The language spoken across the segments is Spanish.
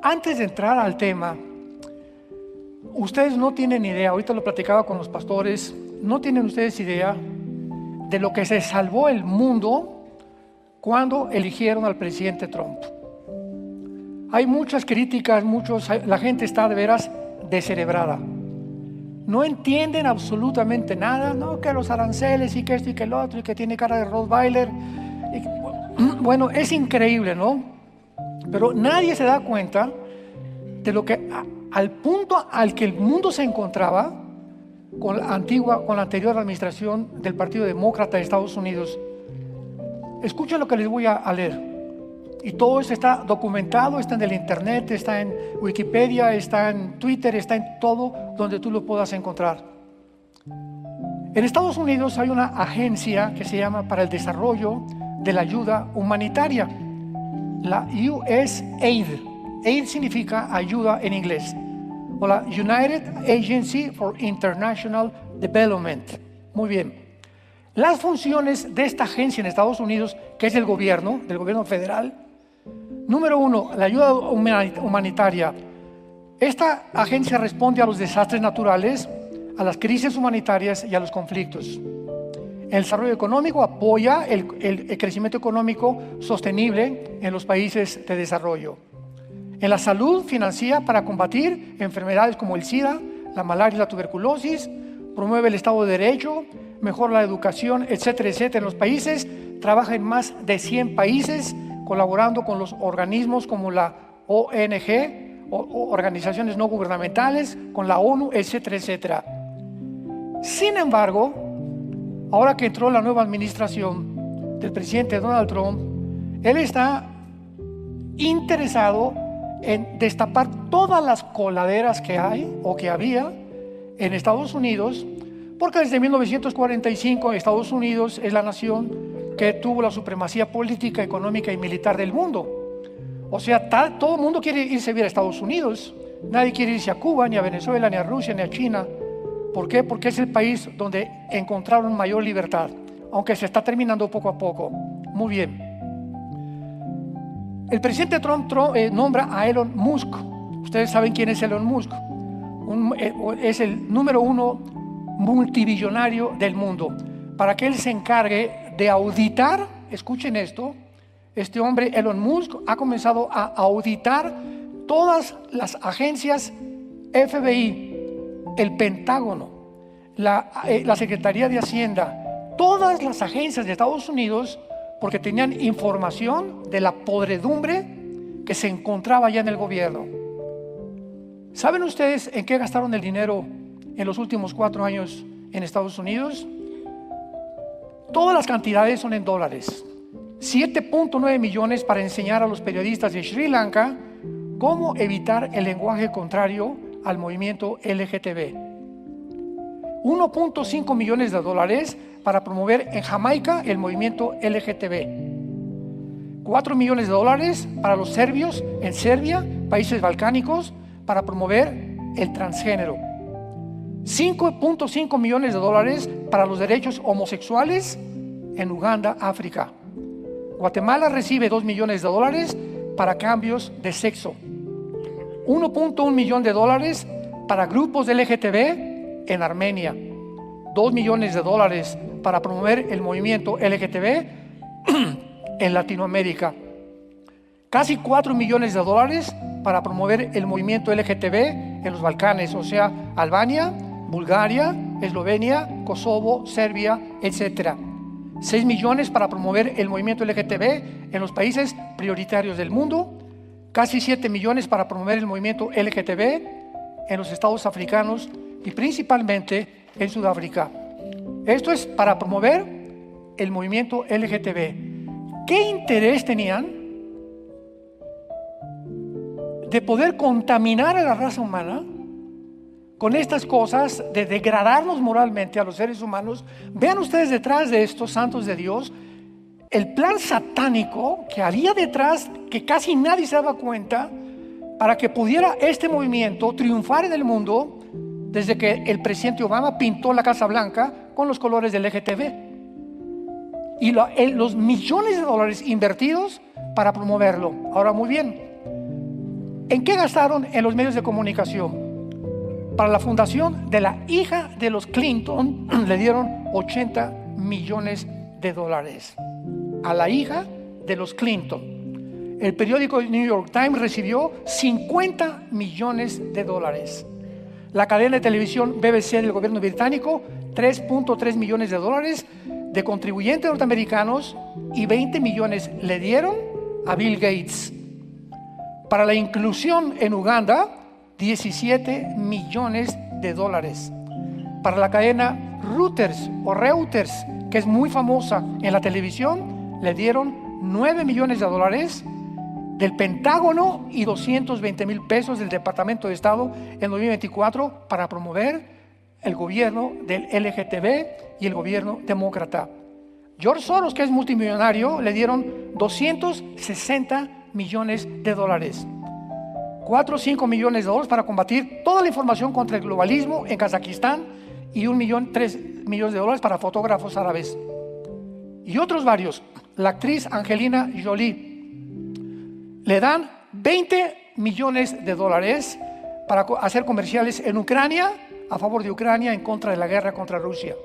Antes de entrar al tema, ustedes no tienen idea, ahorita lo platicaba con los pastores, no tienen ustedes idea de lo que se salvó el mundo cuando eligieron al presidente Trump. Hay muchas críticas, la gente está de veras descerebrada. No entienden absolutamente nada, no, que los aranceles y que esto y que el otro y que tiene cara de Rottweiler. Bueno, es increíble, ¿no? Pero nadie se da cuenta de lo que al punto al que el mundo se encontraba con la anterior administración del Partido Demócrata de Estados Unidos. Escuchen lo que les voy a leer. Y todo eso está documentado, está en el internet, está en Wikipedia, está en Twitter, está en todo donde tú lo puedas encontrar. En Estados Unidos hay una agencia que se llama para el desarrollo de la ayuda humanitaria, la USAID. AID significa ayuda en inglés, o la United Agency for International Development. Muy bien. Las funciones de esta agencia en Estados Unidos, que es del gobierno federal. Número 1, la ayuda humanitaria. Esta agencia responde a los desastres naturales, a las crisis humanitarias y a los conflictos. El desarrollo económico apoya el crecimiento económico sostenible en los países de desarrollo. En la salud financia para combatir enfermedades como el SIDA, la malaria y la tuberculosis, promueve el Estado de Derecho, mejora la educación, etcétera, etcétera. En los países trabaja en más de 100 países, colaborando con los organismos como la ONG, o organizaciones no gubernamentales, con la ONU, etcétera, etcétera. Sin embargo, ahora que entró la nueva administración del presidente Donald Trump, él está interesado en destapar todas las coladeras que hay o que había en Estados Unidos, porque desde 1945 Estados Unidos es la nación que tuvo la supremacía política, económica y militar del mundo. O sea, todo el mundo quiere irse a vivir a Estados Unidos. Nadie quiere irse a Cuba, ni a Venezuela, ni a Rusia, ni a China. ¿Por qué? Porque es el país donde encontraron mayor libertad, aunque se está terminando poco a poco. Muy bien. El presidente Trump nombra a Elon Musk. Ustedes saben quién es Elon Musk. Es el número 1 multibillonario del mundo, para que él se encargue de auditar. Escuchen esto. Este hombre, Elon Musk, ha comenzado a auditar todas las agencias FBI, el Pentágono, la Secretaría de Hacienda, todas las agencias de Estados Unidos, porque tenían información de la podredumbre que se encontraba allá en el gobierno. ¿Saben ustedes en qué gastaron el dinero en los últimos 4 años en Estados Unidos? Todas las cantidades son en dólares. 7.9 millones para enseñar a los periodistas de Sri Lanka cómo evitar el lenguaje contrario al movimiento LGTB. 1.5 millones de dólares para promover en Jamaica el movimiento LGTB. 4 millones de dólares para los serbios en Serbia, países balcánicos, para promover el transgénero. 5.5 millones de dólares para los derechos homosexuales en Uganda, África. Guatemala recibe 2 millones de dólares para cambios de sexo. 1.1 millón de dólares para grupos de LGTB en Armenia. 2 millones de dólares para promover el movimiento LGTB en Latinoamérica. Casi 4 millones de dólares para promover el movimiento LGTB en los Balcanes, o sea, Albania, Bulgaria, Eslovenia, Kosovo, Serbia, etc. 6 millones para promover el movimiento LGTB en los países prioritarios del mundo. Casi 7 millones para promover el movimiento LGTB en los estados africanos y principalmente en Sudáfrica. Esto es para promover el movimiento LGTB. ¿Qué interés tenían de poder contaminar a la raza humana con estas cosas, de degradarnos moralmente a los seres humanos? Vean ustedes detrás de estos santos de Dios el plan satánico que había detrás, que casi nadie se daba cuenta, para que pudiera este movimiento triunfar en el mundo desde que el presidente Obama pintó la Casa Blanca con los colores del LGTB. Y los millones de dólares invertidos para promoverlo. Ahora, muy bien, ¿En qué gastaron en los medios de comunicación? Para la fundación de la hija de los Clinton le dieron 80 millones de dólares. A la hija de los Clinton. El periódico New York Times recibió 50 millones de dólares. La cadena de televisión BBC del gobierno británico, 3.3 millones de dólares de contribuyentes norteamericanos, y 20 millones le dieron a Bill Gates. Para la inclusión en Uganda, 17 millones de dólares. Para la cadena Reuters que es muy famosa en la televisión, le dieron 9 millones de dólares del Pentágono y 220 mil pesos del Departamento de Estado en 2024 para promover el gobierno del LGTB y el gobierno demócrata. George Soros, que es multimillonario, le dieron 260 millones de dólares. 4 o 5 millones de dólares para combatir toda la información contra el globalismo en Kazajistán y 3 millones de dólares para fotógrafos árabes. Y otros varios. La actriz Angelina Jolie le dan 20 millones de dólares para hacer comerciales en Ucrania, a favor de Ucrania, en contra de la guerra contra Rusia.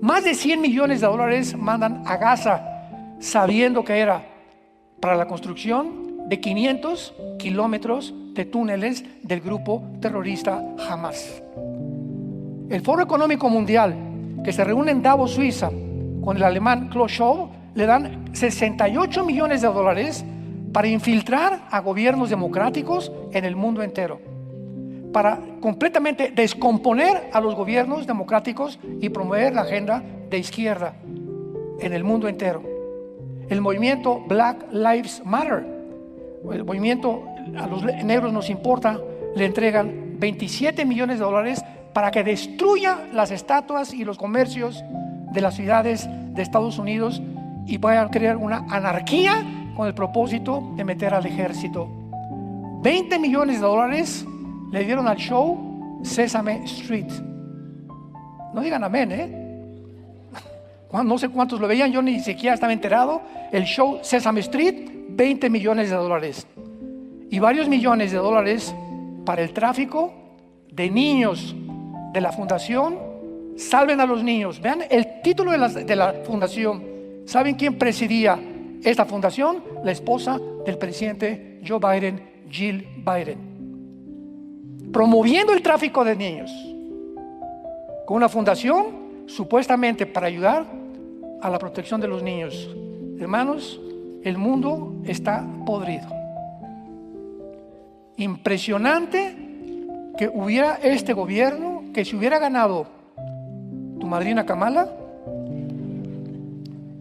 Más de 100 millones de dólares mandan a Gaza, sabiendo que era para la construcción de 500 kilómetros de túneles del grupo terrorista Hamas. El Foro Económico Mundial, que se reúne en Davos, Suiza, con el alemán Klaus Schwab, le dan 68 millones de dólares para infiltrar a gobiernos democráticos en el mundo entero, para completamente descomponer a los gobiernos democráticos y promover la agenda de izquierda en el mundo entero. El movimiento Black Lives Matter, el movimiento a los negros nos importa, le entregan 27 millones de dólares para que destruya las estatuas y los comercios de las ciudades de Estados Unidos y puedan crear una anarquía con el propósito de meter al ejército. 20 millones de dólares le dieron al show Sesame Street. No digan amén, no sé cuántos lo veían, yo ni siquiera estaba enterado. El show Sesame Street, 20 millones de dólares. Y varios millones de dólares para el tráfico de niños de la fundación Salven a los Niños. Vean el título de la fundación. ¿Saben quién presidía esta fundación? La esposa del presidente Joe Biden, Jill Biden. Promoviendo el tráfico de niños con una fundación supuestamente para ayudar a la protección de los niños. Hermanos, el mundo está podrido. Impresionante que hubiera este gobierno, que si hubiera ganado tu madrina Kamala,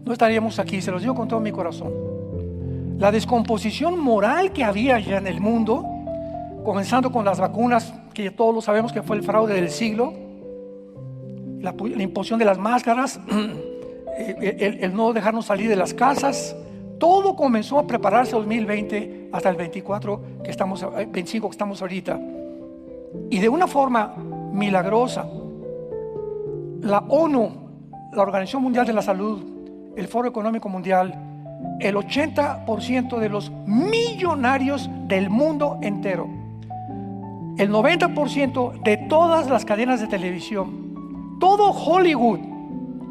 no estaríamos aquí, se los digo con todo mi corazón. La descomposición moral que había ya en el mundo, comenzando con las vacunas, que todos lo sabemos que fue el fraude del siglo, la imposición de las máscaras, el no dejarnos salir de las casas, todo comenzó a prepararse 2020 hasta el 25 que estamos ahorita. Y de una forma milagrosa, la ONU, la Organización Mundial de la Salud, el Foro Económico Mundial, el 80% de los millonarios del mundo entero, el 90% de todas las cadenas de televisión, todo Hollywood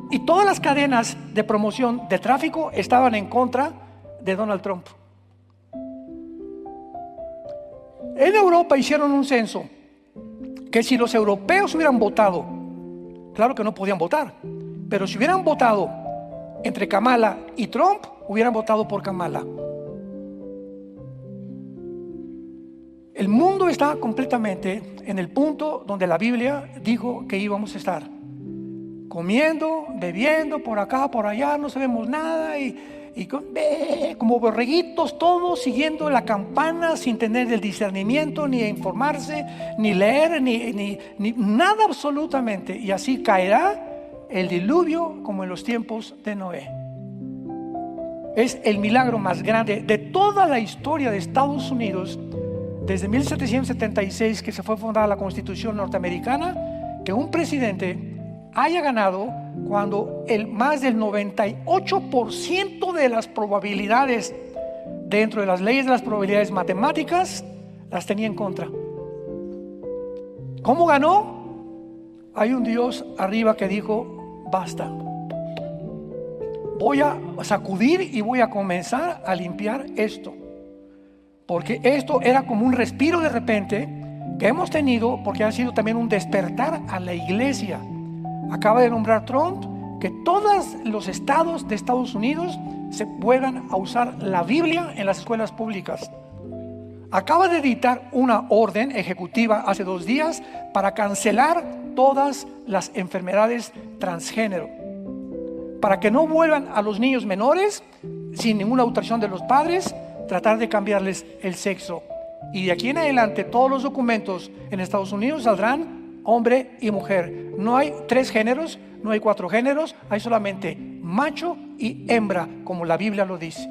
y todas las cadenas de promoción de tráfico estaban en contra de Donald Trump. En Europa hicieron un censo que si los europeos hubieran votado, claro que no podían votar, pero si hubieran votado entre Kamala y Trump, hubieran votado por Kamala. El mundo está completamente en el punto donde la Biblia dijo que íbamos a estar. Comiendo, bebiendo, por acá, por allá, no sabemos nada y como borreguitos todos siguiendo la campana sin tener el discernimiento, ni informarse, ni leer, ni nada absolutamente. Y así caerá el diluvio como en los tiempos de Noé. Es el milagro más grande de toda la historia de Estados Unidos, desde 1776 que se fue fundada la Constitución norteamericana, que un presidente haya ganado cuando más del 98% de las probabilidades dentro de las leyes de las probabilidades matemáticas, las tenía en contra. ¿Cómo ganó? Hay un Dios arriba que dijo: basta, voy a sacudir y voy a comenzar a limpiar esto, porque esto era como un respiro de repente que hemos tenido, porque ha sido también un despertar a la iglesia. Acaba de nombrar Trump que todos los estados de Estados Unidos se vuelvan a usar la Biblia en las escuelas públicas. Acaba de dictar una orden ejecutiva hace 2 días para cancelar todas las enfermedades transgénero, para que no vuelvan a los niños menores sin ninguna autorización de los padres, tratar de cambiarles el sexo. Y de aquí en adelante todos los documentos en Estados Unidos saldrán hombre y mujer. No hay 3 géneros, no hay 4 géneros, hay solamente macho y hembra, como la Biblia lo dice.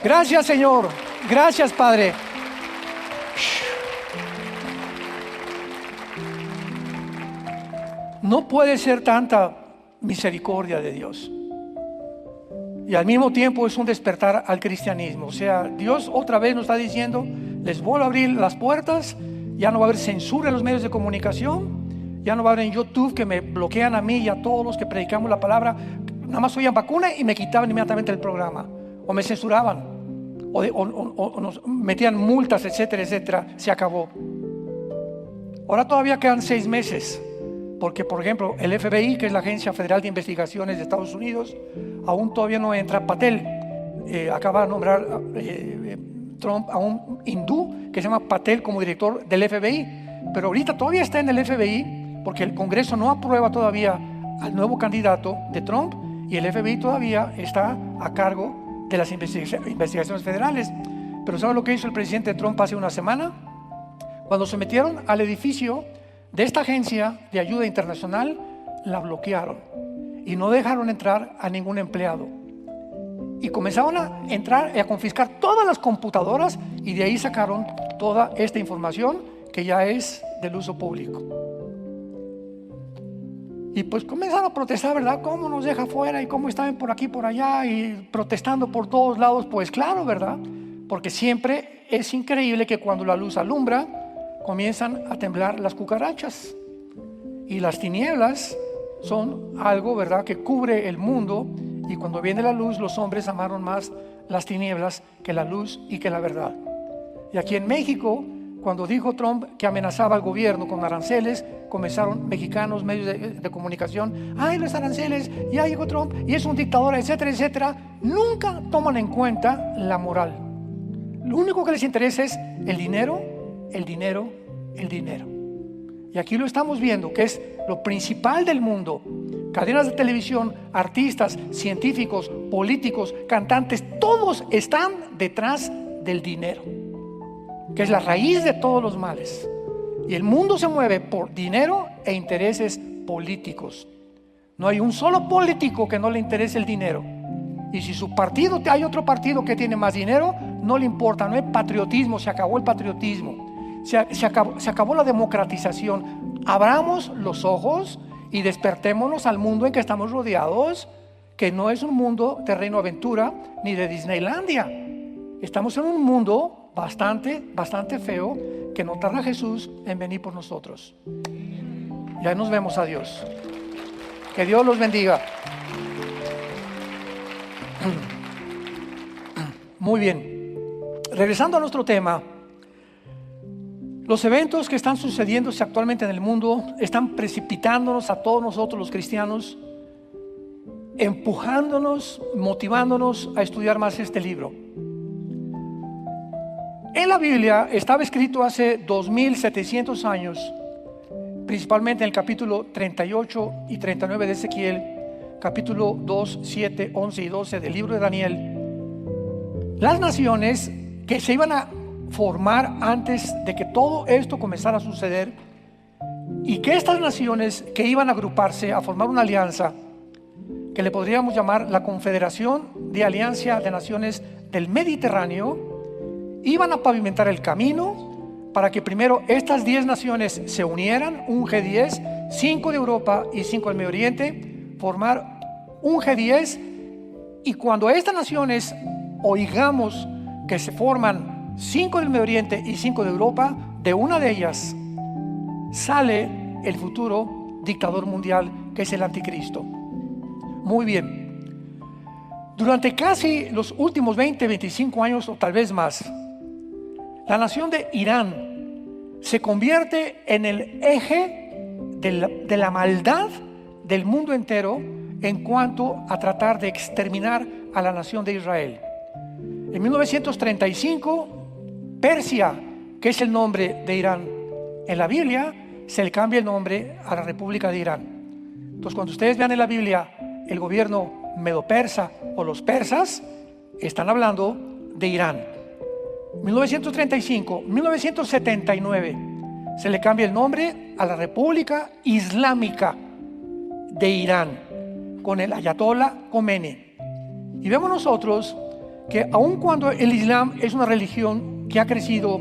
Gracias, Señor. Gracias, Padre. No puede ser tanta misericordia de Dios y al mismo tiempo es un despertar al cristianismo. O sea, Dios otra vez nos está diciendo: les vuelvo a abrir las puertas. Ya no va a haber censura en los medios de comunicación, ya no va a haber en YouTube que me bloquean a mí y a todos los que predicamos la palabra. Nada más oían vacuna y me quitaban inmediatamente el programa, o me censuraban, o nos metían multas, etcétera, etcétera. Se acabó. Ahora todavía quedan 6 meses, porque por ejemplo el FBI, que es la Agencia Federal de Investigaciones de Estados Unidos, aún todavía no entra. Patel acaba de nombrar Trump a un hindú que se llama Patel como director del FBI, pero ahorita todavía está en el FBI porque el Congreso no aprueba todavía al nuevo candidato de Trump y el FBI todavía está a cargo de las investigaciones federales. Pero ¿sabe lo que hizo el presidente Trump hace una semana? Cuando se metieron al edificio de esta agencia de ayuda internacional, la bloquearon y no dejaron entrar a ningún empleado, y comenzaron a entrar y a confiscar todas las computadoras, y de ahí sacaron toda esta información que ya es del uso público. Y pues comenzaron a protestar, ¿verdad? ¿Cómo nos deja fuera? Y cómo estaban por aquí, por allá, y protestando por todos lados. Pues claro, ¿verdad? Porque siempre es increíble que cuando la luz alumbra, comienzan a temblar las cucarachas, y las tinieblas son algo, ¿verdad?, que cubre el mundo. Y cuando viene la luz, los hombres amaron más las tinieblas que la luz y que la verdad. Y aquí en México, cuando dijo Trump que amenazaba al gobierno con aranceles, comenzaron mexicanos, medios de comunicación: ay, los aranceles, ya llegó Trump y es un dictador, etcétera, etcétera. Nunca toman en cuenta la moral. Lo único que les interesa es el dinero, el dinero, el dinero. Y aquí lo estamos viendo, que es lo principal del mundo. Cadenas de televisión, artistas, científicos, políticos, cantantes, todos están detrás del dinero, que es la raíz de todos los males. Y el mundo se mueve por dinero e intereses políticos. No hay un solo político que no le interese el dinero. Y si su partido, hay otro partido que tiene más dinero, no le importa. No hay patriotismo, se acabó el patriotismo, se acabó la democratización. Abramos los ojos y despertémonos al mundo en que estamos rodeados, que no es un mundo de Reino Aventura ni de Disneylandia. Estamos en un mundo bastante feo, que no tarda Jesús en venir por nosotros. Ya nos vemos. A Dios. Que Dios los bendiga. Muy bien. Regresando a nuestro tema. Los eventos que están sucediéndose actualmente en el mundo están precipitándonos a todos nosotros los cristianos, empujándonos, motivándonos a estudiar más este libro. En la Biblia estaba escrito hace 2700 años, principalmente en el capítulo 38 y 39 de Ezequiel, capítulo 2, 7, 11 y 12 del libro de Daniel, las naciones que se iban a formar antes de que todo esto comenzara a suceder, y que estas naciones que iban a agruparse a formar una alianza que le podríamos llamar la Confederación de Alianza de Naciones del Mediterráneo, iban a pavimentar el camino para que primero estas 10 naciones se unieran, un G10, 5 de Europa y 5 del Medio Oriente, formar un G10, y cuando estas naciones oigamos que se forman 5 del Medio Oriente y 5 de Europa, de una de ellas sale el futuro dictador mundial, que es el anticristo. Muy bien. Durante casi los últimos 20, 25 años o tal vez más, la nación de Irán se convierte en el eje de la maldad del mundo entero en cuanto a tratar de exterminar a la nación de Israel. En 1935, Persia, que es el nombre de Irán en la Biblia, se le cambia el nombre a la República de Irán. Entonces, cuando ustedes vean en la Biblia el gobierno medo-persa o los persas, están hablando de Irán. 1935, 1979, se le cambia el nombre a la República Islámica de Irán, con el Ayatollah Khomeini. Y vemos nosotros que aun cuando el Islam es una religión que ha crecido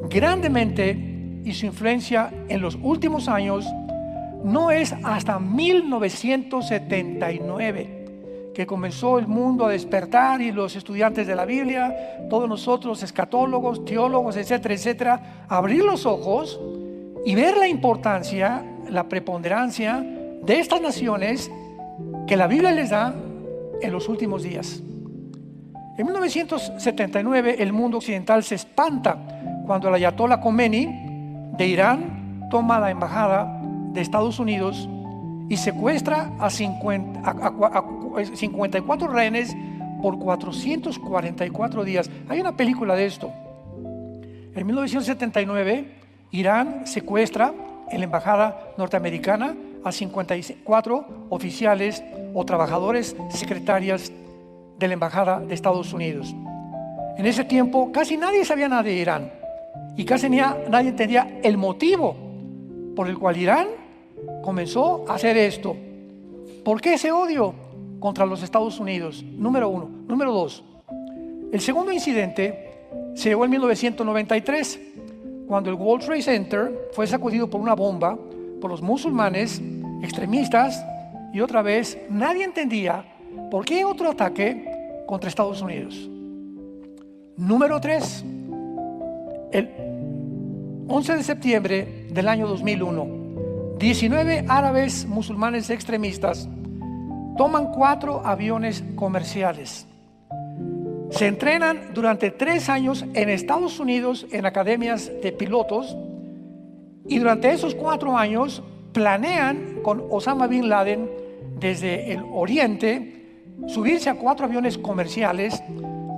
grandemente y su influencia en los últimos años, no es hasta 1979 que comenzó el mundo a despertar, y los estudiantes de la Biblia, todos nosotros, escatólogos, teólogos, etcétera, etcétera, abrir los ojos y ver la importancia, la preponderancia de estas naciones que la Biblia les da en los últimos días. En 1979 el mundo occidental se espanta cuando el Ayatollah Khomeini de Irán toma la embajada de Estados Unidos y secuestra a 54 rehenes por 444 días. Hay una película de esto. En 1979 Irán secuestra en la embajada norteamericana a 54 oficiales o trabajadores secretarias de la embajada de Estados Unidos. En ese tiempo casi nadie sabía nada de Irán y casi nadie entendía el motivo por el cual Irán comenzó a hacer esto. ¿Por qué ese odio contra los Estados Unidos? Número uno. Número dos, el segundo incidente se llevó en 1993, cuando el World Trade Center fue sacudido por una bomba por los musulmanes extremistas, y otra vez nadie entendía por qué otro ataque contra Estados Unidos. Número 3, el 11 de septiembre del año 2001, 19 árabes musulmanes extremistas toman 4 aviones comerciales. Se entrenan durante 3 años en Estados Unidos en academias de pilotos, y durante esos 4 años planean con Osama Bin Laden desde el oriente subirse a 4 aviones comerciales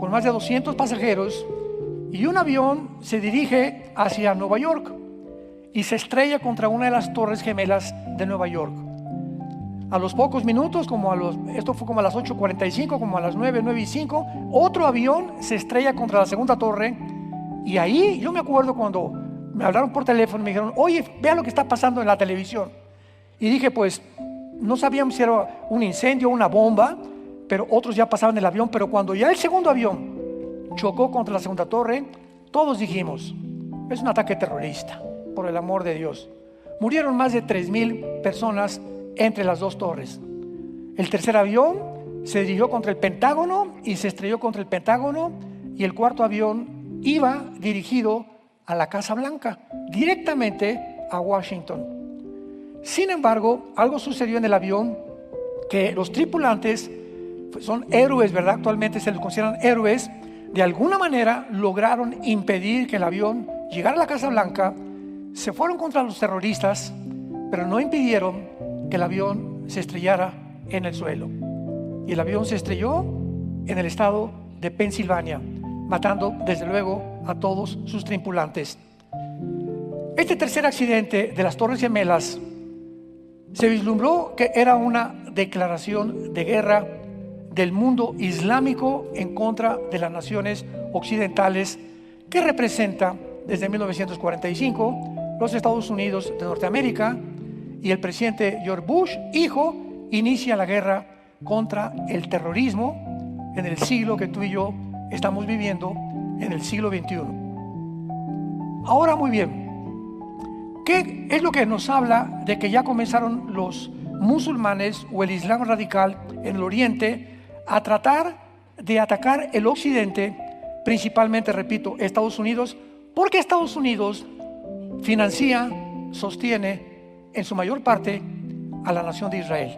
con más de 200 pasajeros, y un avión se dirige hacia Nueva York y se estrella contra una de las torres gemelas de Nueva York. A los pocos minutos, esto fue como a las 8:45, como a las 9:05, otro avión se estrella contra la segunda torre. Y ahí yo me acuerdo cuando me hablaron por teléfono y me dijeron: oye, vea lo que está pasando en la televisión. Y dije, pues no sabíamos si era un incendio o una bomba, pero otros ya pasaban el avión. Pero cuando ya el segundo avión chocó contra la segunda torre, todos dijimos: es un ataque terrorista, por el amor de Dios. Murieron más de 3,000 personas entre las 2 torres. El tercer avión se dirigió contra el Pentágono y se estrelló contra el Pentágono, y el cuarto avión iba dirigido a la Casa Blanca, directamente a Washington. Sin embargo, algo sucedió en el avión que los tripulantes son héroes, ¿verdad? Actualmente se les consideran héroes. De alguna manera lograron impedir que el avión llegara a la Casa Blanca. Se fueron contra los terroristas, pero no impidieron que el avión se estrellara en el suelo. Y el avión se estrelló en el estado de Pensilvania, matando desde luego a todos sus tripulantes. Este tercer accidente de las Torres Gemelas se vislumbró que era una declaración de guerra del mundo islámico en contra de las naciones occidentales, que representa desde 1945 los Estados Unidos de Norteamérica, y el presidente George Bush, hijo, inicia la guerra contra el terrorismo en el siglo que tú y yo estamos viviendo, en el siglo XXI. Ahora, muy bien, ¿qué es lo que nos habla de que ya comenzaron los musulmanes o el Islam radical en el Oriente a tratar de atacar el occidente, principalmente, repito, Estados Unidos, porque Estados Unidos financia, sostiene en su mayor parte a la nación de Israel.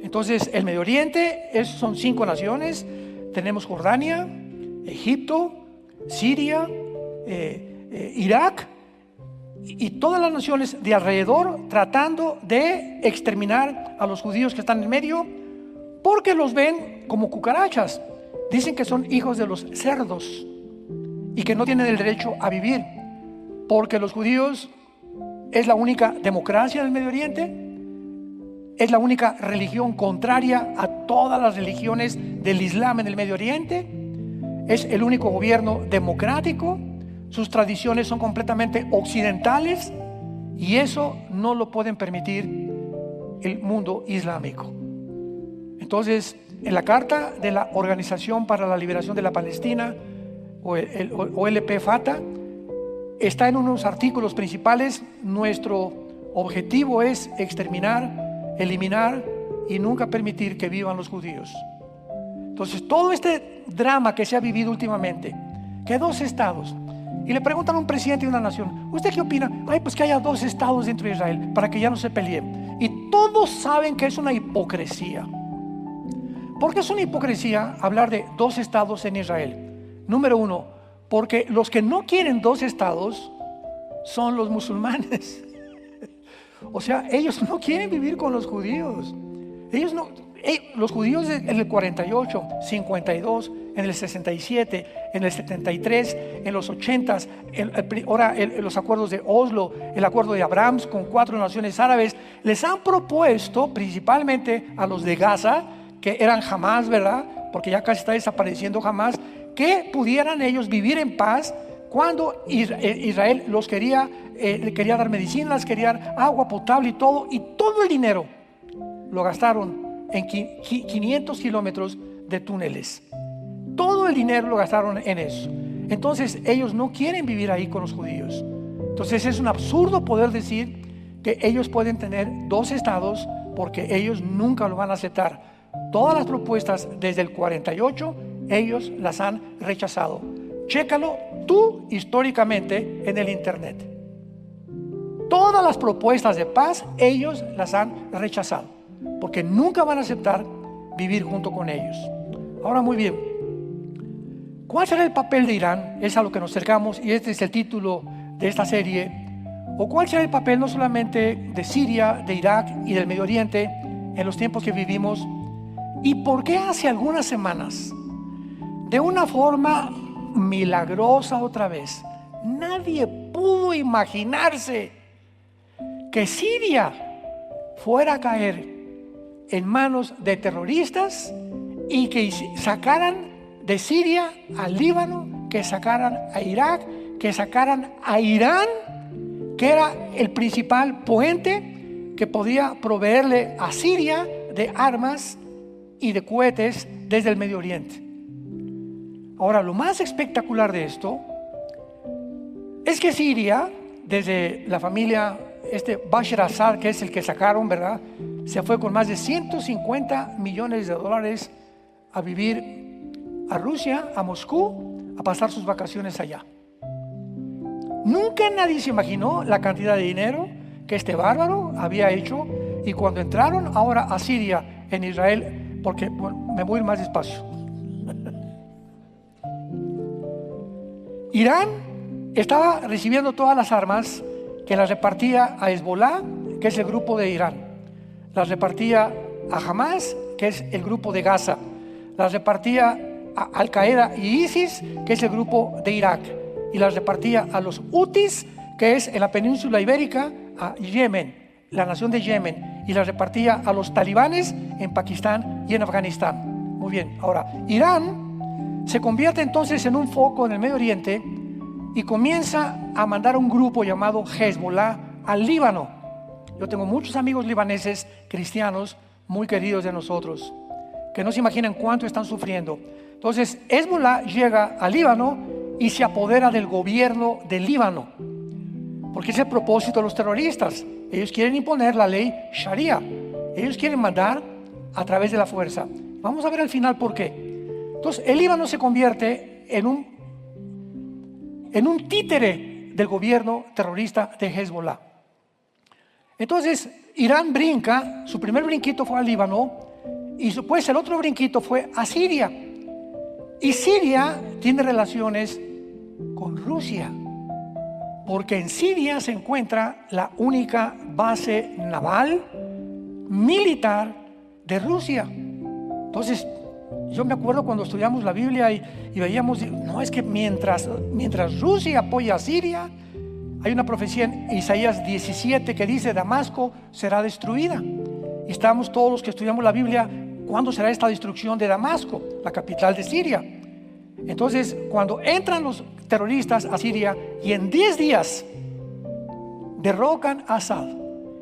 Entonces, el Medio Oriente son 5 naciones. Tenemos Jordania, Egipto, Siria, Irak y todas las naciones de alrededor tratando de exterminar a los judíos que están en medio, porque los ven como cucarachas. Dicen que son hijos de los cerdos y que no tienen el derecho a vivir, porque los judíos es la única democracia del Medio Oriente, es la única religión contraria a todas las religiones del Islam en el Medio Oriente, es el único gobierno democrático, sus tradiciones son completamente occidentales y eso no lo pueden permitir el mundo islámico. Entonces, en la carta de la Organización para la Liberación de la Palestina, o el OLP-FATA, está en unos artículos principales: nuestro objetivo es exterminar, eliminar y nunca permitir que vivan los judíos. Entonces, todo este drama que se ha vivido últimamente, que 2 estados, y le preguntan a un presidente de una nación: ¿usted qué opina? Pues que haya 2 estados dentro de Israel para que ya no se peleen. Y todos saben que es una hipocresía. ¿Por qué es una hipocresía hablar de 2 estados en Israel? Número 1, porque los que no quieren 2 estados son los musulmanes. O sea, ellos no quieren vivir con los judíos. Ellos no, los judíos en el 48, 52, en el 67, en el 73, en los 80, ahora los acuerdos de Oslo, el acuerdo de Abraham con 4 naciones árabes, les han propuesto, principalmente a los de Gaza, que eran Hamas, ¿verdad? Porque ya casi está desapareciendo Hamas, que pudieran ellos vivir en paz cuando Israel los quería dar medicinas, quería dar agua potable y todo el dinero lo gastaron en 500 kilómetros de túneles. Todo el dinero lo gastaron en eso. Entonces ellos no quieren vivir ahí con los judíos. Entonces es un absurdo poder decir que ellos pueden tener 2 estados, porque ellos nunca lo van a aceptar. Todas las propuestas desde el 48 ellos las han rechazado. Chécalo tú históricamente en el internet. Todas las propuestas de paz ellos las han rechazado, porque nunca van a aceptar vivir junto con ellos. Ahora, muy bien, ¿cuál será el papel de Irán? Es a lo que nos acercamos y este es el título de esta serie. ¿O cuál será el papel no solamente de Siria, de Irak y del Medio Oriente en los tiempos que vivimos? ¿Y por qué hace algunas semanas, de una forma milagrosa otra vez, nadie pudo imaginarse que Siria fuera a caer en manos de terroristas y que sacaran de Siria al Líbano, que sacaran a Irak, que sacaran a Irán, que era el principal puente que podía proveerle a Siria de armas y de cohetes desde el Medio Oriente? Ahora, lo más espectacular de esto es que Siria, desde la familia Bashar al-Assad, que es el que sacaron, ¿verdad?, se fue con más de 150 millones de dólares a vivir a Rusia, a Moscú, a pasar sus vacaciones allá. Nunca nadie se imaginó la cantidad de dinero que este bárbaro había hecho. Y cuando entraron ahora a Siria, en Israel, porque me voy a ir más despacio. Irán estaba recibiendo todas las armas que las repartía a Hezbollah, que es el grupo de Irán. Las repartía a Hamas, que es el grupo de Gaza. Las repartía a Al-Qaeda y ISIS, que es el grupo de Irak. Y las repartía a los Hutis, que es en la península ibérica, a Yemen, la nación de Yemen. Y las repartía a los talibanes en Pakistán y en Afganistán. Muy bien, ahora, Irán se convierte entonces en un foco en el Medio Oriente y comienza a mandar un grupo llamado Hezbollah al Líbano. Yo tengo muchos amigos libaneses cristianos muy queridos de nosotros, que no se imaginan cuánto están sufriendo. Entonces Hezbollah llega al Líbano y se apodera del gobierno del Líbano, porque es el propósito de los terroristas. Ellos quieren imponer la ley Sharia. Ellos quieren mandar a través de la fuerza. Vamos a ver al final por qué. Entonces el Líbano se convierte en un títere del gobierno terrorista de Hezbollah. Entonces Irán brinca, su primer brinquito fue al Líbano, y después el otro brinquito fue a Siria. Y Siria tiene relaciones con Rusia, porque en Siria se encuentra la única base naval militar de Rusia. Entonces yo me acuerdo cuando estudiamos la Biblia y veíamos, no, es que mientras Rusia apoya a Siria, hay una profecía en Isaías 17 que dice: Damasco será destruida. Y estábamos todos los que estudiamos la Biblia, ¿cuándo será esta destrucción de Damasco, la capital de Siria? Entonces, cuando entran los terroristas a Siria y en 10 días derrocan a Assad,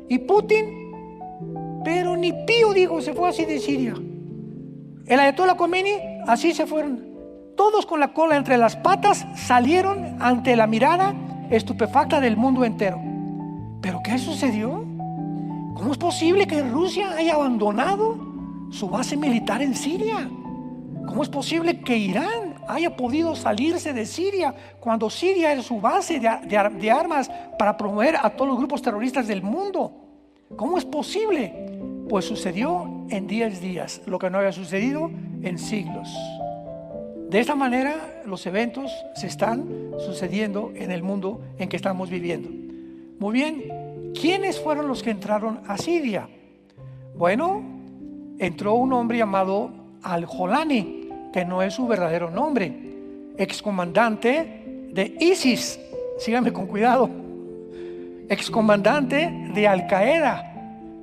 y Putin, pero ni pío dijo, se fue así de Siria. El Ayatollah Khomeini, así se fueron. Todos con la cola entre las patas salieron ante la mirada estupefacta del mundo entero. ¿Pero qué sucedió? ¿Cómo es posible que Rusia haya abandonado su base militar en Siria? ¿Cómo es posible que Irán haya podido salirse de Siria cuando Siria es su base de armas para promover a todos los grupos terroristas del mundo? ¿Cómo es posible? Pues sucedió en 10 días lo que no había sucedido en siglos. De esta manera los eventos se están sucediendo en el mundo en que estamos viviendo. Muy bien, ¿quiénes fueron los que entraron a Siria? Bueno, entró un hombre llamado Al-Jolani, que no es su verdadero nombre, excomandante de ISIS, síganme con cuidado, excomandante de Al-Qaeda,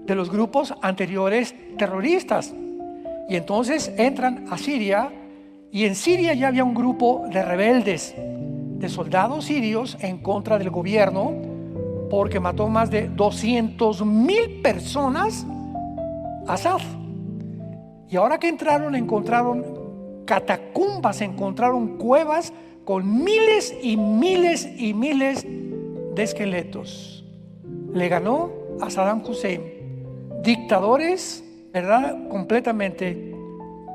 de los grupos anteriores terroristas. Y entonces entran a Siria, y en Siria ya había un grupo de rebeldes, de soldados sirios en contra del gobierno, porque mató más de 200,000 personas a Assad. Y ahora que encontraron catacumbas, encontraron cuevas con miles y miles y miles de esqueletos. Le ganó a Saddam Hussein, dictadores, ¿verdad?, completamente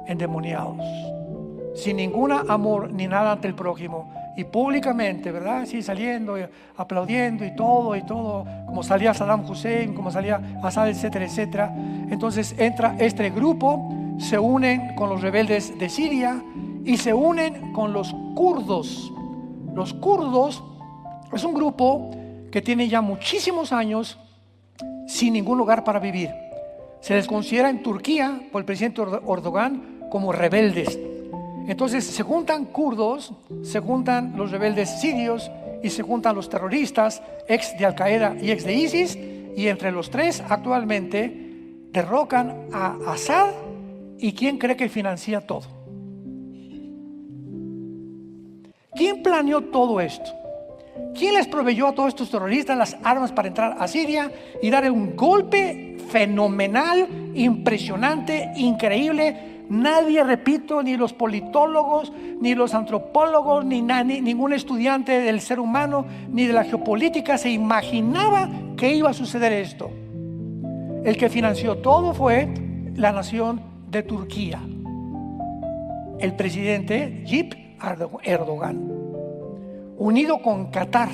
endemoniados, sin ningún amor ni nada ante el prójimo, y públicamente, ¿verdad?, sí, saliendo, aplaudiendo y todo, como salía Saddam Hussein, como salía Assad, etcétera, etcétera. Entonces entra este grupo, se unen con los rebeldes de Siria y se unen con los kurdos. Los kurdos es un grupo que tiene ya muchísimos años sin ningún lugar para vivir. Se les considera en Turquía por el presidente Erdogan como rebeldes. Entonces se juntan kurdos, se juntan los rebeldes sirios y se juntan los terroristas, ex de Al-Qaeda y ex de ISIS, y entre los tres actualmente derrocan a Assad. ¿Y quién cree que financia todo? ¿Quién planeó todo esto? ¿Quién les proveyó a todos estos terroristas las armas para entrar a Siria y dar un golpe fenomenal, impresionante, increíble? Nadie, repito, ni los politólogos, ni los antropólogos, ni ningún estudiante del ser humano, ni de la geopolítica se imaginaba que iba a suceder esto. El que financió todo fue la nación de Turquía, el presidente Tayyip Erdogan, unido con Qatar.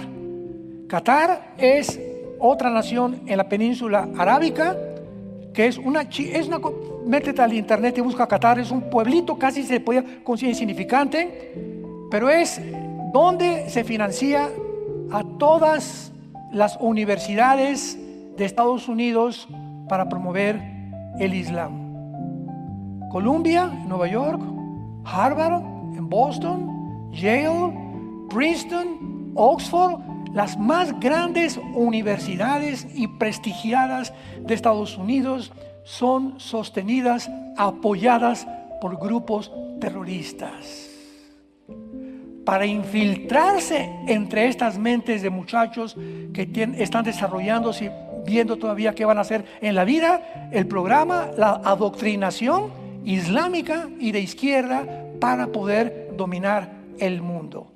Qatar es otra nación en la península arábica, que es una métete al internet y busca Qatar, es un pueblito, casi se podía considerar insignificante, pero es donde se financia a todas las universidades de Estados Unidos para promover el Islam. Columbia, Nueva York, Harvard, en Boston, Yale, Princeton, Oxford, las más grandes universidades y prestigiadas de Estados Unidos son sostenidas, apoyadas por grupos terroristas. Para infiltrarse entre estas mentes de muchachos que están desarrollándose, viendo todavía qué van a hacer en la vida, el programa, la adoctrinación islámica y de izquierda para poder dominar el mundo.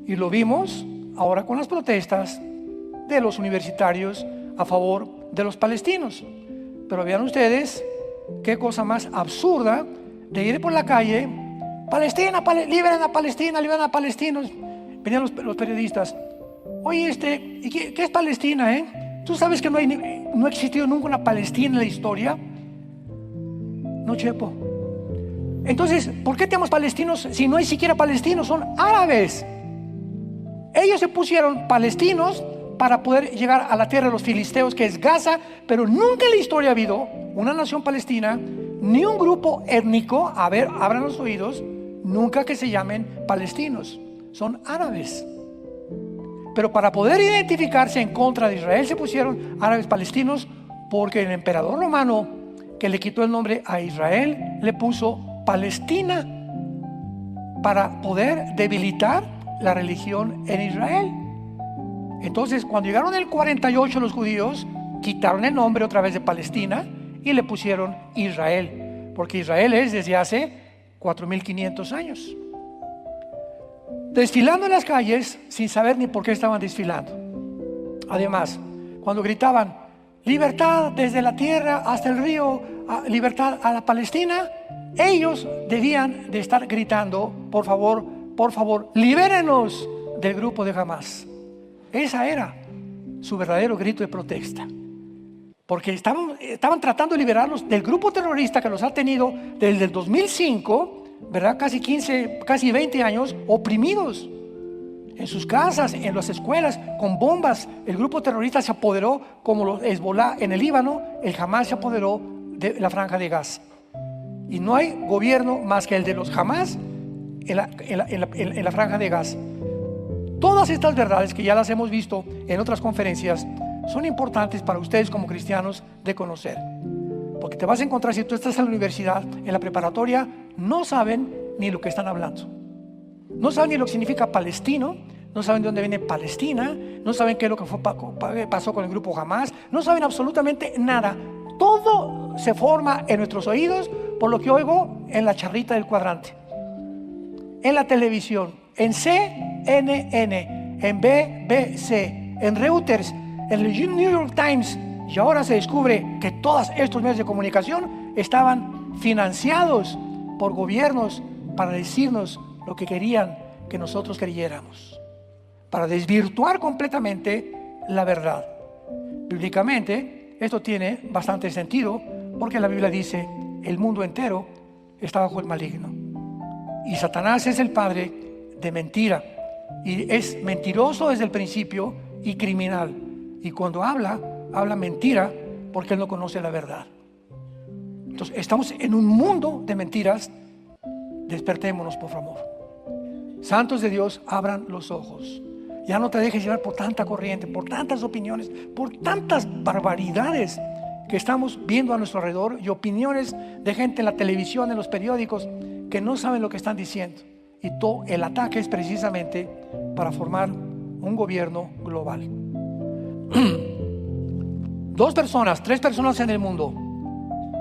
Y lo vimos ahora con las protestas de los universitarios a favor de los palestinos. Pero vean ustedes qué cosa más absurda. de ir por la calle: Palestina, liberen a Palestina, liberen a palestinos. Venían los periodistas: oye, ¿y qué es Palestina? ¿Tú sabes que no ha existido nunca una Palestina en la historia? No, chepo. Entonces, ¿por qué tenemos palestinos si no hay siquiera palestinos? Son árabes. Ellos se pusieron palestinos para poder llegar a la tierra de los filisteos, que es Gaza, pero nunca en la historia ha habido una nación palestina, ni un grupo étnico, a ver, abran los oídos, nunca que se llamen palestinos. Son árabes. Pero para poder identificarse en contra de Israel se pusieron árabes palestinos, porque el emperador romano, que le quitó el nombre a Israel, le puso Palestina para poder debilitar la religión en Israel. Entonces, cuando llegaron en el 48 los judíos, quitaron el nombre otra vez de Palestina y le pusieron Israel, porque Israel es desde hace 4500 años. Desfilando en las calles sin saber ni por qué estaban desfilando. Además, cuando gritaban: libertad desde la tierra hasta el río, libertad a la Palestina, ellos debían de estar gritando: por favor, libérenos del grupo de Hamás. Esa era su verdadero grito de protesta, porque estaban tratando de liberarlos del grupo terrorista que los ha tenido desde el 2005, ¿verdad? Casi 20 años oprimidos en sus casas, en las escuelas, con bombas. El grupo terrorista se apoderó, como los Hezbolá en el Líbano, el Hamás se apoderó de la franja de Gaza. Y no hay gobierno más que el de los Hamás en la franja de Gaza. Todas estas verdades, que ya las hemos visto en otras conferencias, son importantes para ustedes como cristianos de conocer. Porque te vas a encontrar, si tú estás en la universidad, en la preparatoria, no saben ni lo que están hablando. No saben ni lo que significa palestino, no saben de dónde viene Palestina, no saben qué es lo que pasó con el grupo Hamás, no saben absolutamente nada. Todo se forma en nuestros oídos por lo que oigo en la charrita del cuadrante, en la televisión, en CNN, en BBC, en Reuters, en el New York Times. Y ahora se descubre que todos estos medios de comunicación estaban financiados por gobiernos para decirnos lo que querían que nosotros creyéramos, para desvirtuar completamente la verdad. Bíblicamente esto tiene bastante sentido, porque la Biblia dice: el mundo entero está bajo el maligno, y Satanás es el padre de mentira, y es mentiroso desde el principio y criminal, y cuando habla mentira porque él no conoce la verdad. Entonces estamos en un mundo de mentiras. Despertémonos, por favor. Santos de Dios, abran los ojos. Ya no te dejes llevar por tanta corriente, por tantas opiniones, por tantas barbaridades que estamos viendo a nuestro alrededor, y opiniones de gente en la televisión, en los periódicos, que no saben lo que están diciendo. Y todo el ataque es precisamente para formar un gobierno global. Tres personas en el mundo,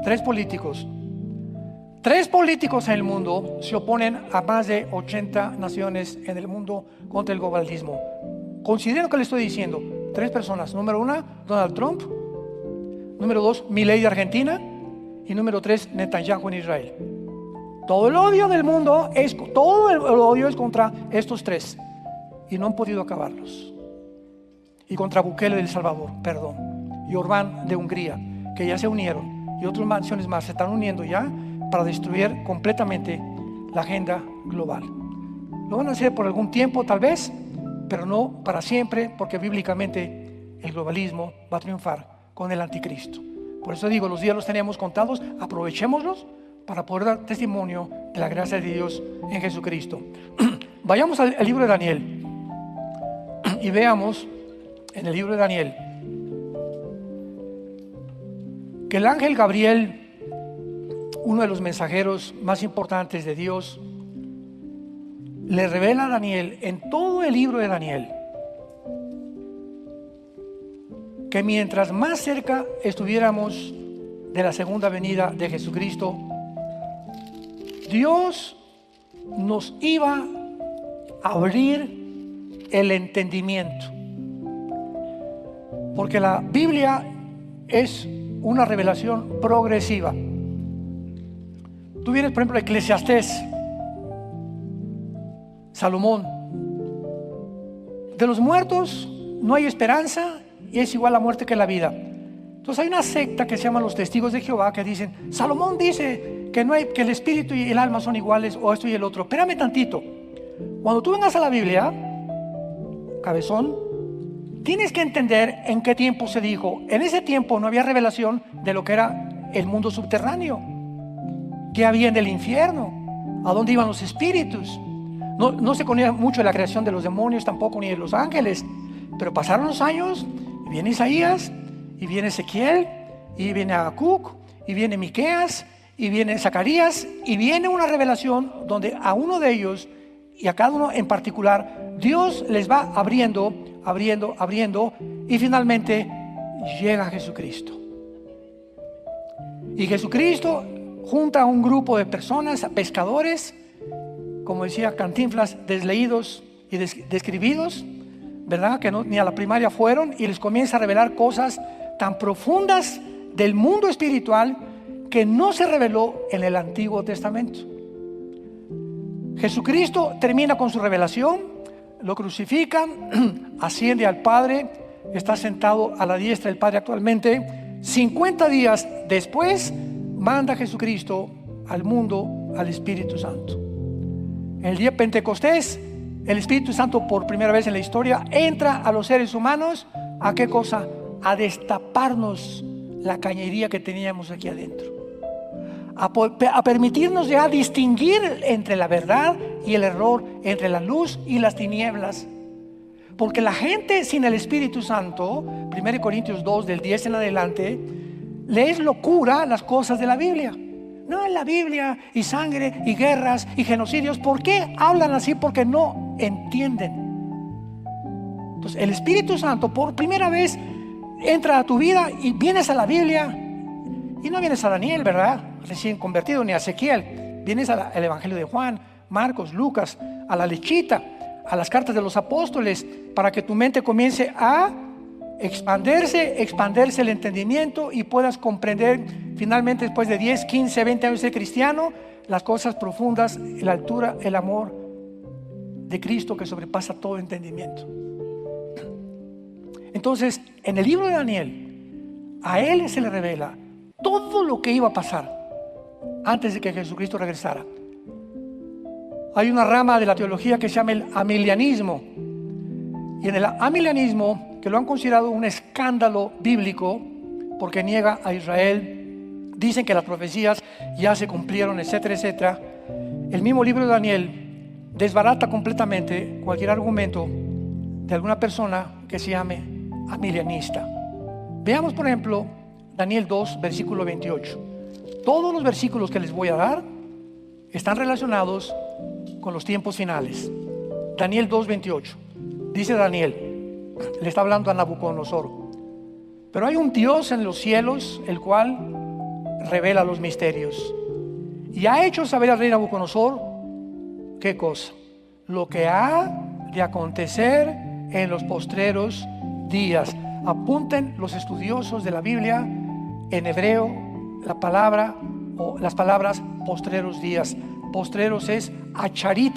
tres políticos en el mundo se oponen a más de 80 naciones en el mundo contra el globalismo. Considero que le estoy diciendo: tres personas. Número 1, Donald Trump. Número 2, Milei de Argentina. Y número 3, Netanyahu en Israel. Todo el odio del mundo es contra estos tres, y no han podido acabarlos. Y contra Bukele de El Salvador, y Orbán de Hungría, que ya se unieron, y otras naciones más se están uniendo ya para destruir completamente la agenda global. Lo van a hacer por algún tiempo tal vez, pero no para siempre, porque bíblicamente el globalismo va a triunfar con el anticristo. Por eso digo, los días los tenemos contados, aprovechémoslos para poder dar testimonio de la gracia de Dios en Jesucristo. Vayamos al libro de Daniel y veamos en el libro de Daniel que el ángel Gabriel, uno de los mensajeros más importantes de Dios, le revela a Daniel en todo el libro de Daniel que mientras más cerca estuviéramos de la segunda venida de Jesucristo, Dios nos iba a abrir el entendimiento, porque la Biblia es una revelación progresiva. Tú vienes, por ejemplo, a Eclesiastés, Salomón. De los muertos no hay esperanza y es igual la muerte que la vida. Entonces hay una secta que se llama los Testigos de Jehová que dicen, Salomón dice que no hay, que el espíritu y el alma son iguales, o esto y el otro. Espérame tantito. Cuando tú vengas a la Biblia, cabezón, tienes que entender en qué tiempo se dijo. En ese tiempo no había revelación de lo que era el mundo subterráneo, qué había en el infierno, a dónde iban los espíritus. No se conocía mucho de la creación de los demonios, tampoco ni de los ángeles. Pero pasaron los años y viene Isaías, y viene Ezequiel, y viene Habacuc, y viene Miqueas, y viene Zacarías, y viene una revelación donde a uno de ellos y a cada uno en particular Dios les va abriendo, y finalmente llega Jesucristo. Y Jesucristo junta a un grupo de personas, pescadores, como decía Cantinflas, desleídos y describidos, ¿verdad? Que ni a la primaria fueron, y les comienza a revelar cosas tan profundas del mundo espiritual que no se reveló en el Antiguo Testamento. Jesucristo termina con su revelación, lo crucifican, asciende al Padre, está sentado a la diestra del Padre actualmente. 50 días después manda Jesucristo al mundo al Espíritu Santo. El día de Pentecostés, el Espíritu Santo por primera vez en la historia entra a los seres humanos. ¿A qué cosa? A destaparnos la cañería que teníamos aquí adentro, a permitirnos ya distinguir entre la verdad y el error, entre la luz y las tinieblas. Porque la gente sin el Espíritu Santo, 1 Corintios 2 del 10 en adelante, le es locura las cosas de la Biblia. No, en la Biblia y sangre y guerras y genocidios. ¿Por qué hablan así? Porque no entienden. Entonces el Espíritu Santo por primera vez entra a tu vida y vienes a la Biblia. Y no vienes a Daniel, ¿verdad? Recién convertido, ni a Ezequiel. Vienes al Evangelio de Juan, Marcos, Lucas, a la lechita, a las cartas de los apóstoles, para que tu mente comience a expandirse el entendimiento y puedas comprender finalmente, después de 10, 15, 20 años de ser cristiano, las cosas profundas, la altura, el amor de Cristo que sobrepasa todo entendimiento. Entonces, en el libro de Daniel, a él se le revela todo lo que iba a pasar antes de que Jesucristo regresara. Hay una rama de la teología que se llama el amilianismo, y en el amilianismo, que lo han considerado un escándalo bíblico porque niega a Israel, dicen que las profecías ya se cumplieron, etcétera, etcétera. El mismo libro de Daniel desbarata completamente cualquier argumento de alguna persona que se llame amilianista. Veamos, por ejemplo, Daniel 2, versículo 28. Todos los versículos que les voy a dar están relacionados con los tiempos finales. Daniel 2, 28. Dice Daniel, le está hablando a Nabucodonosor: pero hay un Dios en los cielos, el cual revela los misterios, y ha hecho saber al rey Nabucodonosor, ¿qué cosa? Lo que ha de acontecer en los postreros días. Apunten los estudiosos de la Biblia, en hebreo la palabra o las palabras postreros días. Postreros es acharit,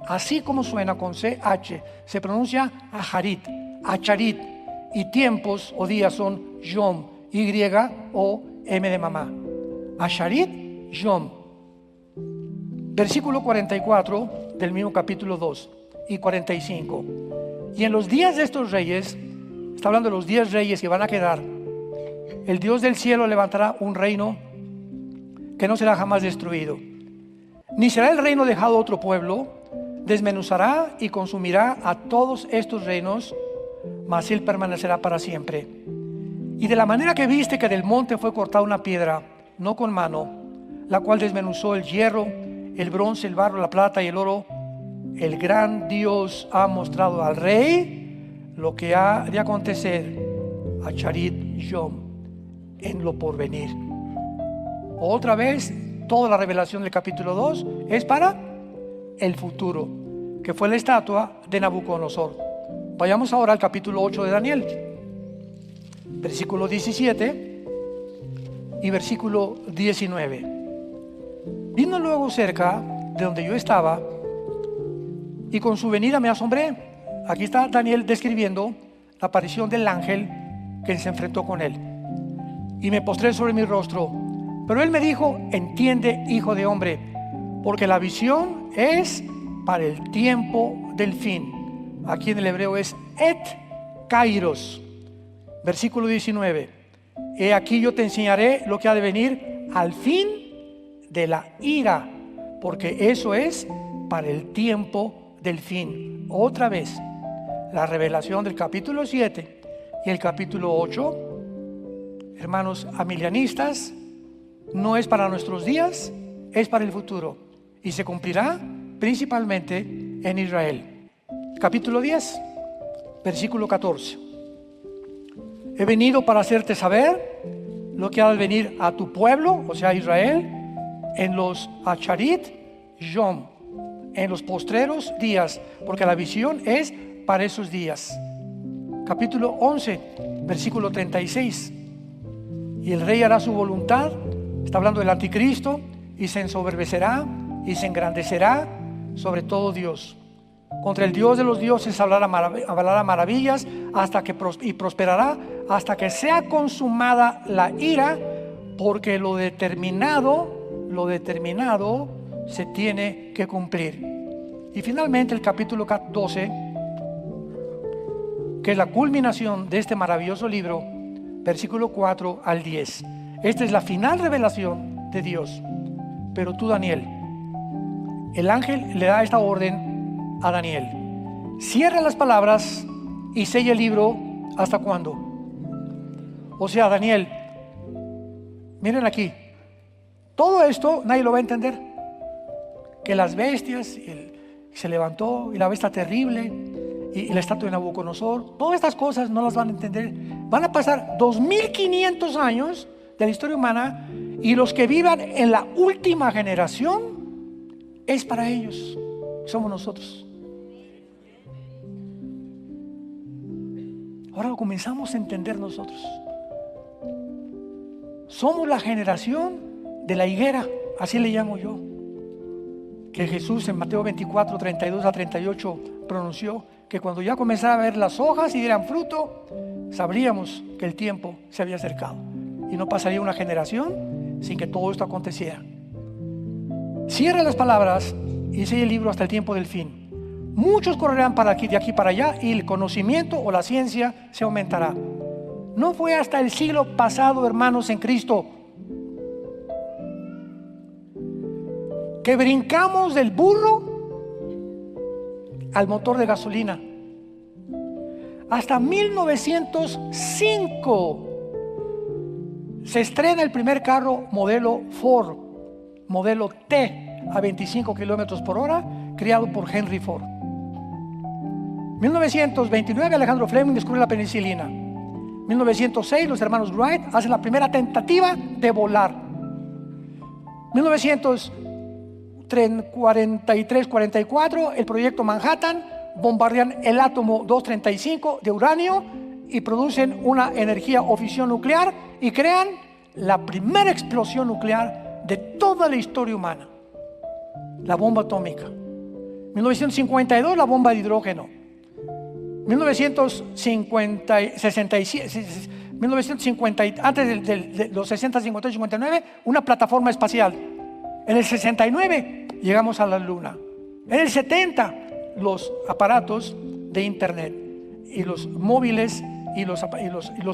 así como suena con CH, se pronuncia acharit, acharit, y tiempos o días son yom, Y o M de mamá, acharit, yom. Versículo 44 del mismo capítulo 2 y 45. Y en los días de estos reyes, está hablando de los 10 reyes que van a quedar, el Dios del cielo levantará un reino que no será jamás destruido, ni será el reino dejado a otro pueblo. Desmenuzará y consumirá a todos estos reinos, mas él permanecerá para siempre. Y de la manera que viste que del monte fue cortada una piedra, no con mano, la cual desmenuzó el hierro, el bronce, el barro, la plata y el oro, el gran Dios ha mostrado al rey lo que ha de acontecer a Charit Yom en lo porvenir. Otra vez, toda la revelación del capítulo 2 es para el futuro, que fue la estatua de Nabucodonosor. Vayamos ahora al capítulo 8 de Daniel, versículo 17 y versículo 19. Vino luego cerca de donde yo estaba, y con su venida me asombré. Aquí está Daniel describiendo la aparición del ángel que se enfrentó con él. Y me postré sobre mi rostro. Pero él me dijo: entiende, hijo de hombre, porque la visión es para el tiempo del fin. Aquí en el hebreo es et kairos. Versículo 19. He aquí yo te enseñaré lo que ha de venir al fin de la ira, porque eso es para el tiempo del fin. Otra vez, la revelación del capítulo 7 y el capítulo 8, hermanos amilianistas, no es para nuestros días, es para el futuro, y se cumplirá principalmente en Israel. Capítulo 10, versículo 14. He venido para hacerte saber lo que ha de venir a tu pueblo, o sea, Israel, en los Acharit Yom, en los postreros días, porque la visión es para esos días. Capítulo 11, versículo 36. Y el rey hará su voluntad, está hablando del anticristo, y se ensoberbecerá y se engrandecerá sobre todo Dios. Contra el Dios de los dioses hablará maravillas y prosperará hasta que sea consumada la ira, porque lo determinado se tiene que cumplir. Y finalmente el capítulo 12, que es la culminación de este maravilloso libro, versículo 4 al 10. Esta es la final revelación de Dios. Pero tú, Daniel, el ángel le da esta orden a Daniel: cierra las palabras y sella el libro. ¿Hasta cuándo? O sea, Daniel, miren aquí, todo esto nadie lo va a entender. Que las bestias, se levantó, y la bestia terrible, y la estatua de Nabucodonosor, todas estas cosas no las van a entender. Van a pasar 2500 años de la historia humana, y los que vivan en la última generación es para ellos. Somos nosotros. Ahora lo comenzamos a entender nosotros. Somos la generación de la higuera, así le llamo yo, que Jesús en Mateo 24, 32 a 38 pronunció que cuando ya comenzara a ver las hojas y dieran fruto, sabríamos que el tiempo se había acercado, y no pasaría una generación sin que todo esto aconteciera. Cierra las palabras y sigue el libro hasta el tiempo del fin. Muchos correrán de aquí para allá, y el conocimiento o la ciencia se aumentará. No fue hasta el siglo pasado, hermanos en Cristo, que brincamos del burro al motor de gasolina. Hasta 1905 se estrena el primer carro modelo Ford, modelo T, a 25 kilómetros por hora, creado por Henry Ford. 1929 Alejandro Fleming descubre la penicilina. 1906 los hermanos Wright hacen la primera tentativa de volar. 1943-44 el proyecto Manhattan, bombardean el átomo 235 de uranio y producen una energía o fisión nuclear y crean la primera explosión nuclear de toda la historia humana, la bomba atómica. 1952 la bomba de hidrógeno. 1950, antes de los 60, 58, 59, una plataforma espacial. En el 69 llegamos a la luna. En el 70 los aparatos de internet y los móviles y los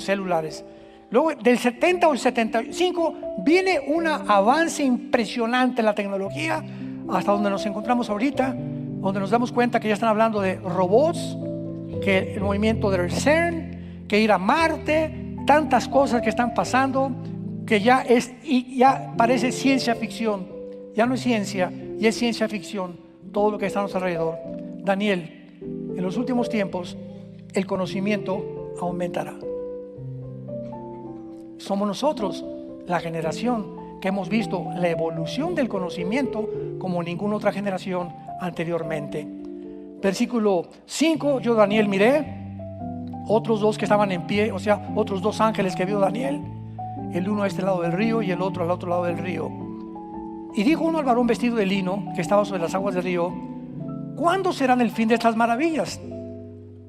celulares. Luego del 70 o el 75 viene un avance impresionante en la tecnología, hasta donde nos encontramos ahorita, donde nos damos cuenta que ya están hablando de robots, que el movimiento del CERN, que ir a Marte, tantas cosas que están pasando, que ya parece ciencia ficción. Ya no es ciencia, ya es ciencia ficción todo lo que está a nuestro alrededor. Daniel, en los últimos tiempos el conocimiento aumentará. Somos nosotros la generación que hemos visto la evolución del conocimiento como ninguna otra generación anteriormente. Versículo 5, yo Daniel miré otros dos que estaban en pie, o sea, otros dos ángeles que vio Daniel, el uno a este lado del río y el otro al otro lado del río. Y dijo uno al varón vestido de lino que estaba sobre las aguas del río: ¿cuándo serán el fin de estas maravillas?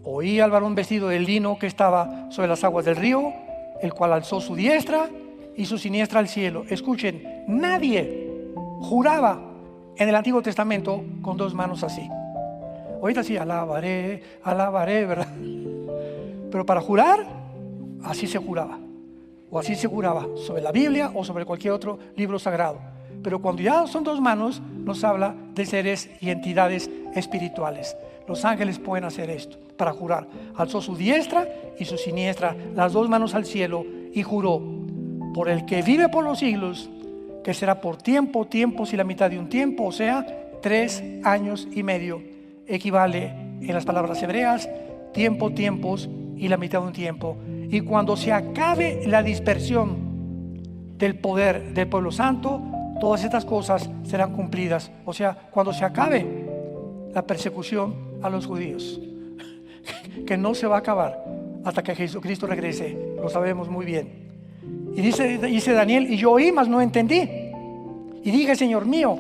Oí al varón vestido de lino que estaba sobre las aguas del río, el cual alzó su diestra y su siniestra al cielo. Escuchen, nadie juraba en el Antiguo Testamento con dos manos así. Ahorita sí, alabaré, alabaré, ¿verdad? Pero para jurar, así se juraba. O así se juraba sobre la Biblia o sobre cualquier otro libro sagrado. Pero cuando ya son dos manos, nos habla de seres y entidades espirituales. Los ángeles pueden hacer esto para jurar. Alzó su diestra y su siniestra, las dos manos al cielo, y juró: por el que vive por los siglos, que será por tiempo, tiempos y la mitad de un tiempo, o sea, 3 años y medio. Equivale en las palabras hebreas: tiempo, tiempos y la mitad de un tiempo. Y cuando se acabe la dispersión del poder del pueblo santo, todas estas cosas serán cumplidas. O sea, cuando se acabe la persecución a los judíos, que no se va a acabar hasta que Jesucristo regrese, lo sabemos muy bien. Y dice Daniel: y yo oí, mas no entendí. Y dije: Señor mío,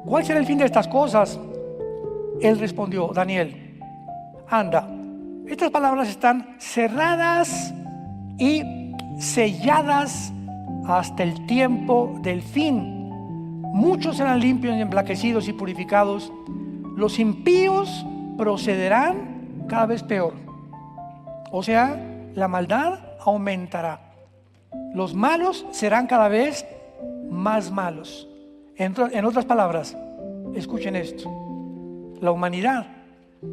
¿cuál será el fin de estas cosas? Él respondió: Daniel, anda, estas palabras están cerradas y selladas hasta el tiempo del fin. Muchos serán limpios y emblanquecidos y purificados. Los impíos procederán cada vez peor. O sea, la maldad aumentará. Los malos serán cada vez más malos. En otras palabras, escuchen esto: la humanidad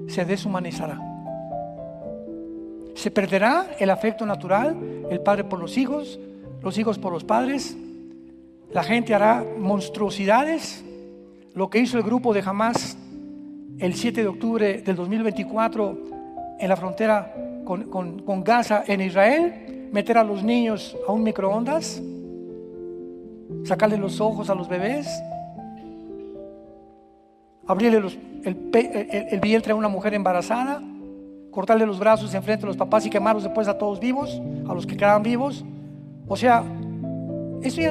se deshumanizará. Se perderá el afecto natural, el padre por los hijos por los padres. La gente hará monstruosidades. Lo que hizo el grupo de Hamás el 7 de octubre del 2024 en la frontera con Gaza en Israel: meter a los niños a un microondas, sacarle los ojos a los bebés, abrirle el vientre a una mujer embarazada, cortarle los brazos enfrente de los papás y quemarlos después a todos vivos, a los que quedaban vivos. O sea, eso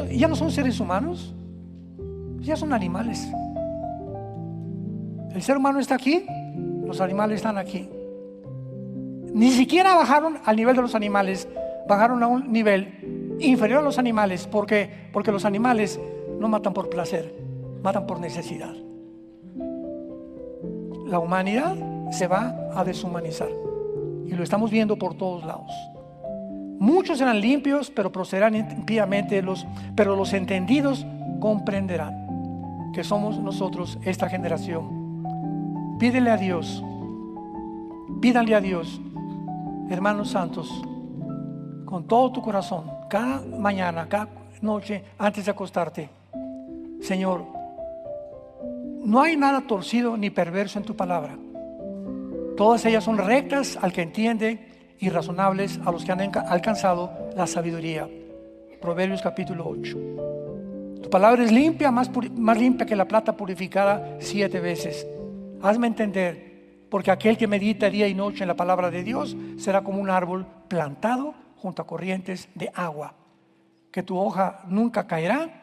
ya no son seres humanos, ya son animales. El ser humano está aquí, los animales están aquí. Ni siquiera bajaron al nivel de los animales, bajaron a un nivel inferior a los animales. Porque los animales no matan por placer, matan por necesidad. La humanidad se va a deshumanizar y lo estamos viendo por todos lados. Muchos serán limpios, pero procederán impíamente. Pero los entendidos comprenderán que somos nosotros, esta generación. Pídanle a Dios, hermanos santos, con todo tu corazón, cada mañana, cada noche, antes de acostarte: Señor, no hay nada torcido ni perverso en tu palabra. Todas ellas son rectas al que entiende y razonables a los que han alcanzado la sabiduría. Proverbios capítulo 8. Tu palabra es limpia, más limpia que la plata purificada 7 veces. Hazme entender, porque aquel que medita día y noche en la palabra de Dios será como un árbol plantado junto a corrientes de agua, que tu hoja nunca caerá